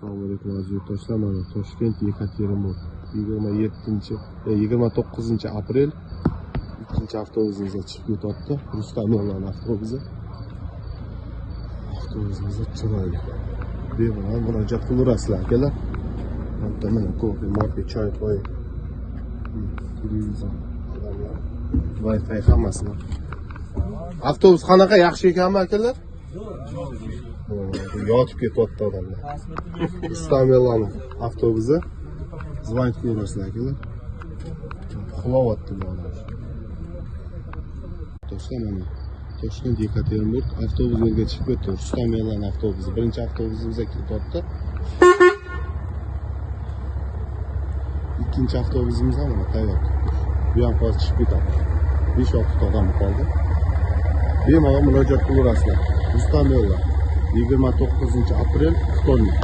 Assalomu alaykum aziz yurtdoshlar. Mana Toshkent Yekaterinburg 29 aprel ikkinchi avtobusimizga chiqib ketyapti. Rustam yo'ldan avtobusi. Avtobusimiz chiroyli. Bemalol murojaat qilaverasizlar akalar. Mana ko'p marka choy qo'y. Televizor, Wi-Fi hammasini. Avtobus qanaqa, yaxshi ekanmi akalar? Yotib ketyapti odamlar. Rustam avtobusi. Zvonit qilaverasizlar akalar. Uxlayapti bu odam. Mana Toshkent Yekaterinburg avtobus yo'lga chiqib ketdi. Rustam avtobusi. Birinchi avtobusimizga ketyapti. İkinci avtobusimiz ham tayyor. Bu ham hozir chiqib ketadi. 5-6 odam qoldi. Bemalol murojaat qilaverasizlar. Rustam 29 aprel, vtornik.